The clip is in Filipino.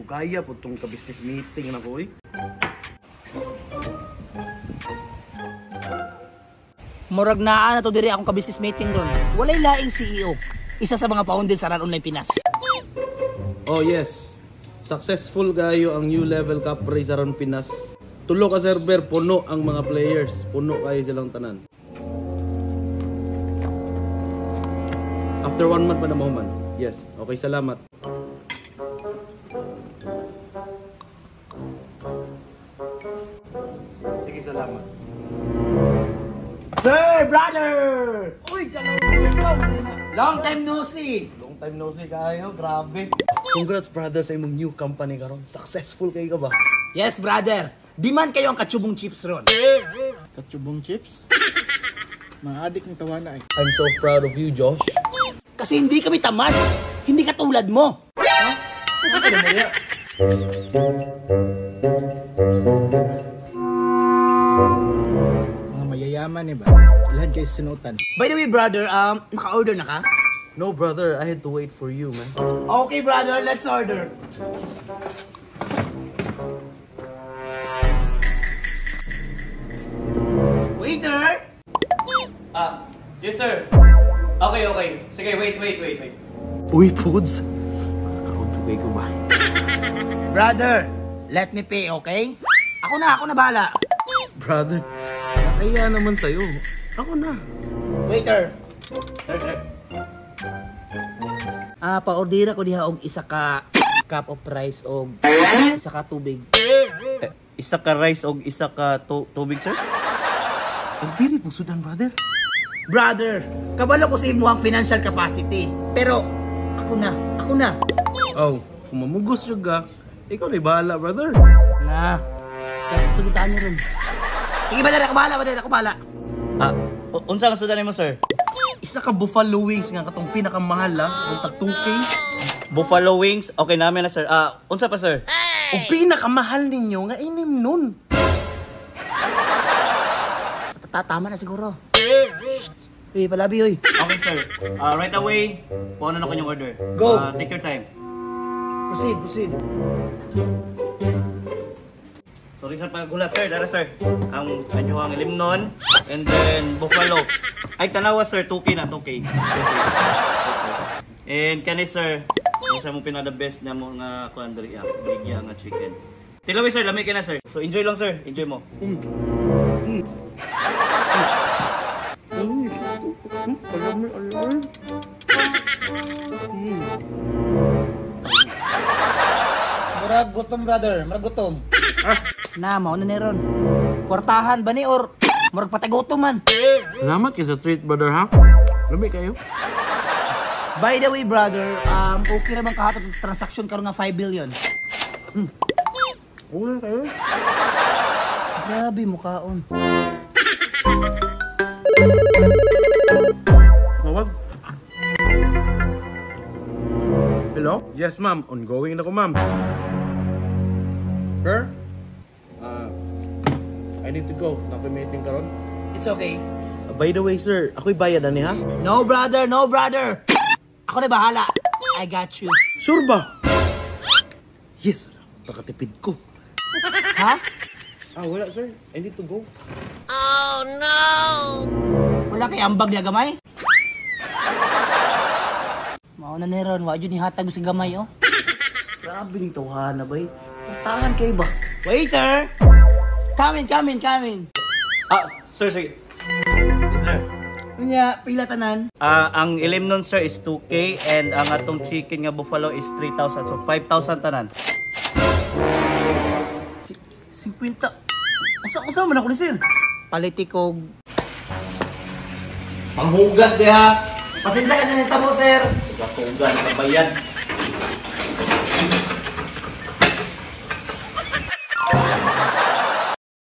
Kaya po itong ka-business meeting na ko eh. Murag naa na to diri akong ka-business meeting ron. Walay laing CEO. Isa sa mga founder sa Run Online Pinas. Oh yes. Successful kayo ang new level cup race sa Run Pinas. Tulo ka server, puno ang mga players. Puno kayo silang tanan. After 1 month pa na mahuman. Yes. Okay, salamat. Sige, salamat. Sir, brother! Uy, Long time no see! long time no see kayo, grabe. Congrats brother sa imong new company karon. Successful kayo ka ba? Yes, brother. Di man kayo ang katsubong chips ron. Katsubong chips? Mga adik ng tawana eh. I'm so proud of you, Josh. Kasi hindi kami tamad. Hindi katulad mo. Ano ka naman yan? Mga mayayaman eh ba? Lahat kayo sinutan. By the way, brother, naka-order na ka? No brother, I had to wait for you, man. Okay, brother, let's order. Waiter! Yes sir. Okay. Sige, wait. Uy, Pods. Nakakauntuway ko ba? Brother, let me pay, okay? Ako na bahala. Brother, nakaya naman sa'yo. Ako na. Waiter. Sir. Pa-ordera ko diha og isa ka cup of rice og isa ka tubig. Isa ka rice o isa ka tubig sir? Pagdiri po sudan, brother. Brother, kabalo ko sa imo ang financial capacity. Pero ako na. Oh, kung mamugos juga, ikaw na bahala, brother. Na. Kasi tugitaan niyo ron. Sige, ako bahala. Unsa ka sudan mo sir? Isa ka buffalo wings nga katong pinakamahal ang tag 2K. Buffalo wings. Okay namin na sir. Unsa pa sir? O pinakamahal ninyo nga inim nun. Tama na siguro. Uy, palabi, uy. Okay sir. Right away, puno na ko yung order. Go. Take your time. Proceed. Sorry sa paggulat sir. Dara sir. Ang kanyuhang limnon and then buffalo. Ay tanawa sir, 2K na 2K. And kani sir, sa mo pinaka the best na mo nga kuan diri bigya nga chicken. Tilawi sir, lami ka na sir. So enjoy lang sir, enjoy mo. Murag gutom, brother. Na, mauna ni ron. Kwartahan ba ni or murag patagutom man. Salamat kayo sa treat, brother, ha? Lumi kayo. By the way, brother, okay naman kahatot ang transaction karon nga 5 billion. Okay kayo. Grabe mukhaon. Mawag. Hello? Yes, ma'am. Ongoing na ko, ma'am. Sir? I need to go. Naka-meeting ka ron. It's okay. By the way, sir, ako'y bayad ani, ha? No, brother. Ako na bahala. I got you. Sure ba? Yes, nakatipid ko. Ha? Wala, sir. I need to go. Wala kay ambag niya gamay? Mauna ni ron, wa jud ni hatag mo si gamay, oh. Grabe ni tawhana, bay. Tahan kayo ba? Waiter! Come in. Sir, sige. Yes sir. Nya, pila tanan? Ang ilim nun sir is 2K and ang atong chicken nga buffalo is 3,000. So 5,000 tanan. 50. Unsa man ako ni sir? Palitikog. Panghugas diha. Pasensya kasi nitabo, sir. Tuga-tuga na kabayan.